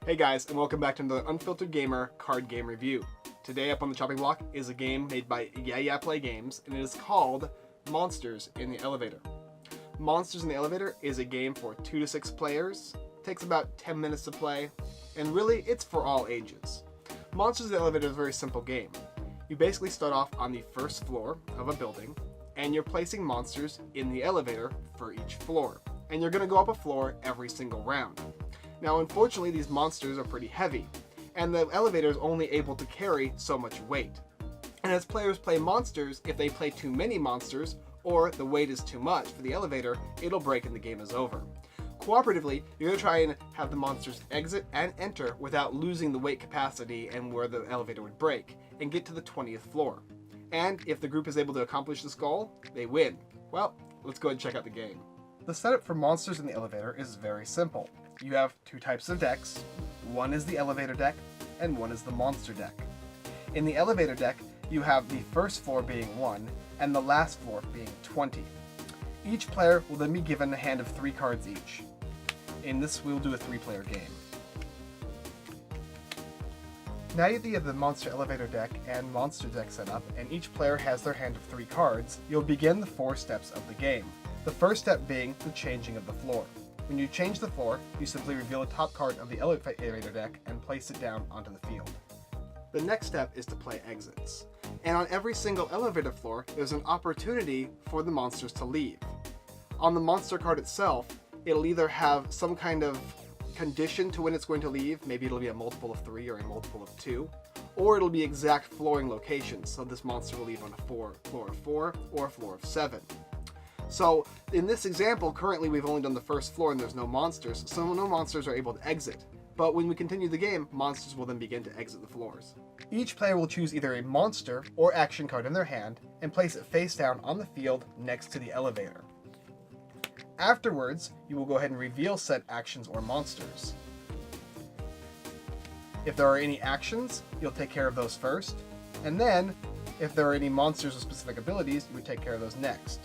Hey guys, and welcome back to another Unfiltered Gamer card game review. Today up on the chopping block is a game made by Yeah Play Games, and it is called Monsters in the Elevator. Monsters in the Elevator is a game for 2 to 6 players, takes about 10 minutes to play, and really it's for all ages. Monsters in the Elevator is a very simple game. You basically start off on the first floor of a building, and you're placing monsters in the elevator for each floor, and you're going to go up a floor every single round. Now, unfortunately, these monsters are pretty heavy, and the elevator is only able to carry so much weight. And as players play monsters, if they play too many monsters, or the weight is too much for the elevator, it'll break and the game is over. Cooperatively, you're going to try and have the monsters exit and enter without losing the weight capacity and where the elevator would break, and get to the 20th floor. And if the group is able to accomplish this goal, they win. Well, let's go ahead and check out the game. The setup for Monsters in the Elevator is very simple. You have 2 types of decks. One is the elevator deck, and one is the monster deck. In the elevator deck, you have the first floor being 1, and the last floor being 20. Each player will then be given a hand of 3 cards each. In this, we'll do a 3-player game. Now that you have the monster elevator deck and monster deck set up, and each player has their hand of 3 cards, you'll begin the 4 steps of the game. The first step being the changing of the floor. When you change the floor, you simply reveal the top card of the elevator deck and place it down onto the field. The next step is to play exits. And on every single elevator floor, there's an opportunity for the monsters to leave. On the monster card itself, it'll either have some kind of condition to when it's going to leave, maybe it'll be a multiple of 3 or a multiple of 2, or it'll be exact flooring locations, so this monster will leave on a floor of 4 or a floor of 7. So in this example, currently we've only done the first floor and there's no monsters, so no monsters are able to exit. But when we continue the game, monsters will then begin to exit the floors. Each player will choose either a monster or action card in their hand and place it face down on the field next to the elevator. Afterwards, you will go ahead and reveal said actions or monsters. If there are any actions, you'll take care of those first, and then, if there are any monsters with specific abilities, you would take care of those next.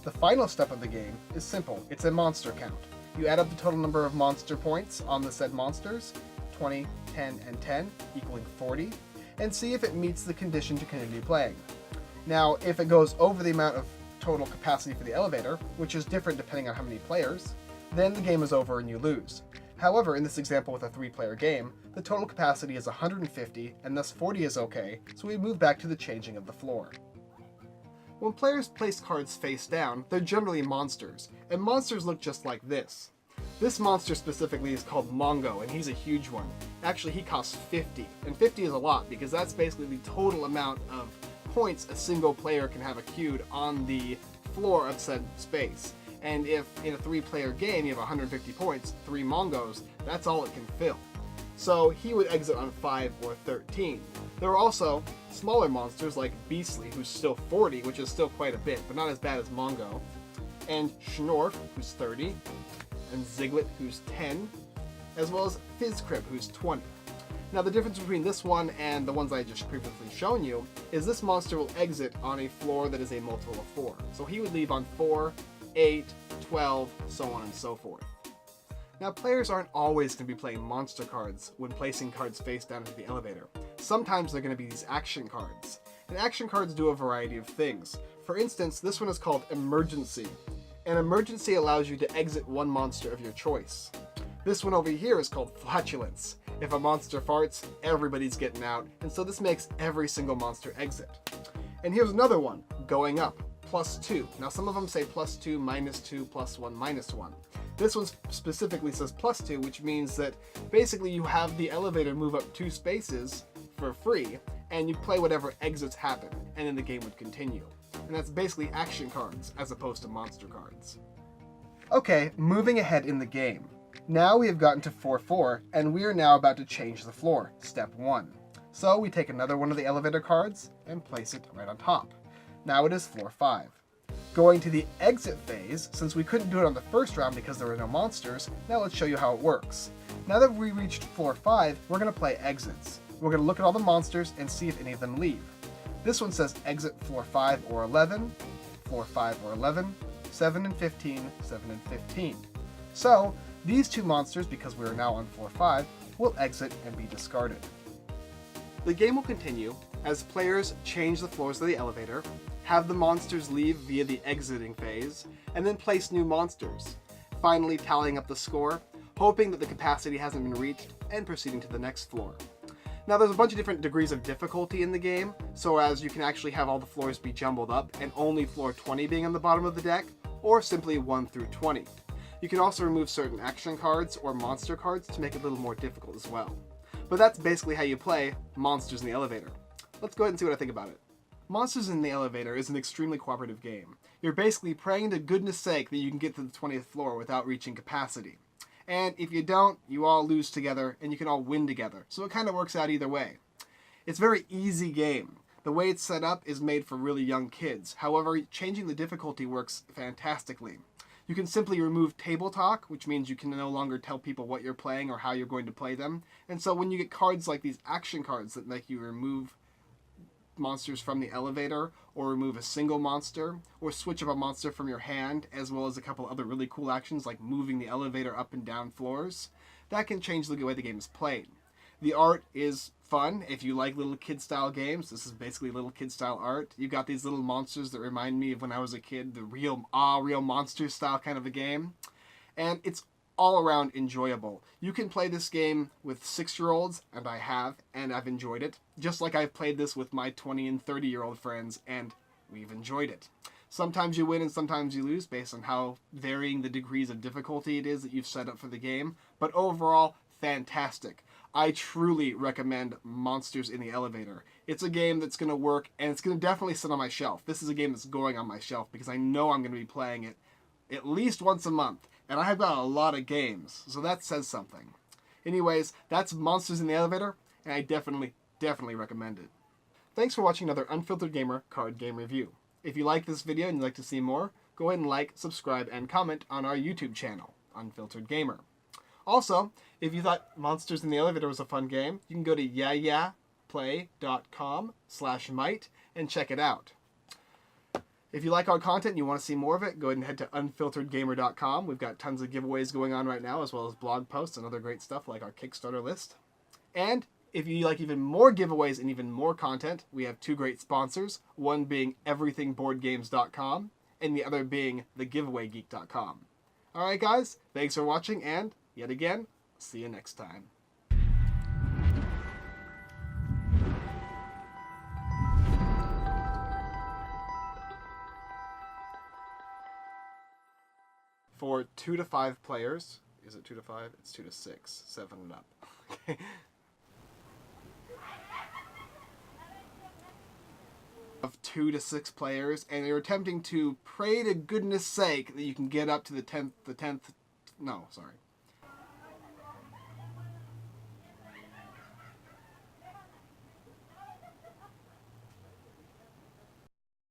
The final step of the game is simple. It's a monster count. You add up the total number of monster points on the said monsters, 20, 10, and 10, equaling 40, and see if it meets the condition to continue playing. Now, if it goes over the amount of total capacity for the elevator, which is different depending on how many players, then the game is over and you lose. However, in this example with a 3-player game, the total capacity is 150, and thus 40 is okay, so we move back to the changing of the floor. When players place cards face down, they're generally monsters, and monsters look just like this. This monster specifically is called Mongo, and he's a huge one. Actually, he costs 50, and 50 is a lot because that's basically the total amount of points a single player can have queued on the floor of said space. And if in a 3-player game you have 150 points, 3 Mongos, that's all it can fill. So he would exit on 5 or 13. There are also smaller monsters like Beastly, who's still 40, which is still quite a bit, but not as bad as Mongo, and Schnorf, who's 30, and Ziglet, who's 10, as well as Fizzcrib, who's 20. Now the difference between this one and the ones I just previously shown you is this monster will exit on a floor that is a multiple of 4. So he would leave on 4, 8, 12, so on and so forth. Now, players aren't always going to be playing monster cards when placing cards face down into the elevator. Sometimes they're going to be these action cards. And action cards do a variety of things. For instance, this one is called Emergency. And Emergency allows you to exit one monster of your choice. This one over here is called Flatulence. If a monster farts, everybody's getting out, and so this makes every single monster exit. And here's another one, Going Up, +2. Now some of them say +2, -2, +1, -1. This one specifically says +2, which means that basically you have the elevator move up 2 spaces for free, and you play whatever exits happen, and then the game would continue. And that's basically action cards, as opposed to monster cards. Okay, moving ahead in the game. Now we have gotten to 4-4, and we are now about to change the floor, step 1. So we take another one of the elevator cards and place it right on top. Now it is floor 5. Going to the exit phase, since we couldn't do it on the first round because there were no monsters, now let's show you how it works. Now that we reached floor 5, we're going to play exits. We're going to look at all the monsters and see if any of them leave. This one says exit floor 5 or 11, floor 5 or 11, 7 and 15, 7 and 15. So, these two monsters, because we are now on floor 5, will exit and be discarded. The game will continue as players change the floors of the elevator, have the monsters leave via the exiting phase, and then place new monsters, finally tallying up the score, hoping that the capacity hasn't been reached, and proceeding to the next floor. Now there's a bunch of different degrees of difficulty in the game, so as you can actually have all the floors be jumbled up and only floor 20 being on the bottom of the deck, or simply 1 through 20. You can also remove certain action cards or monster cards to make it a little more difficult as well. But that's basically how you play Monsters in the Elevator. Let's go ahead and see what I think about it. Monsters in the Elevator is an extremely cooperative game. You're basically praying to goodness sake that you can get to the 20th floor without reaching capacity. And if you don't, you all lose together, and you can all win together. So it kind of works out either way. It's a very easy game. The way it's set up is made for really young kids. However, changing the difficulty works fantastically. You can simply remove table talk, which means you can no longer tell people what you're playing or how you're going to play them. And so when you get cards like these action cards that make you remove monsters from the elevator, or remove a single monster, or switch up a monster from your hand, as well as a couple other really cool actions like moving the elevator up and down floors, that can change the way the game is played. The art is fun. If you like little kid style games, this is basically little kid style art. You've got these little monsters that remind me of when I was a kid, the real monster style kind of a game. And it's all around enjoyable. You can play this game with 6-year-olds, and I have, and I've enjoyed it. Just like I've played this with my 20 and 30-year-old friends, and we've enjoyed it. Sometimes you win and sometimes you lose based on how varying the degrees of difficulty it is that you've set up for the game, but overall, fantastic. I truly recommend Monsters in the Elevator. It's a game that's going to work, and it's going to definitely sit on my shelf. This is a game that's going on my shelf because I know I'm going to be playing it at least once a month. And I have got a lot of games, so that says something. Anyways, that's Monsters in the Elevator, and I definitely recommend it. Thanks for watching another Unfiltered Gamer card game review. If you like this video and you'd like to see more, go ahead and like, subscribe, and comment on our YouTube channel, Unfiltered Gamer. Also, if you thought Monsters in the Elevator was a fun game, you can go to yayaplay.com/might and check it out. If you like our content and you want to see more of it, go ahead and head to unfilteredgamer.com. We've got tons of giveaways going on right now, as well as blog posts and other great stuff like our Kickstarter list. And if you like even more giveaways and even more content, we have 2 great sponsors, one being everythingboardgames.com and the other being thegiveawaygeek.com. Alright guys, thanks for watching, and yet again, see you next time. For 2 to 5 players, is it 2 to 5? It's 2 to 6, 7 and up. Okay. Of 2 to 6 players, and you're attempting to pray to goodness sake that you can get up to the 10th, no, sorry.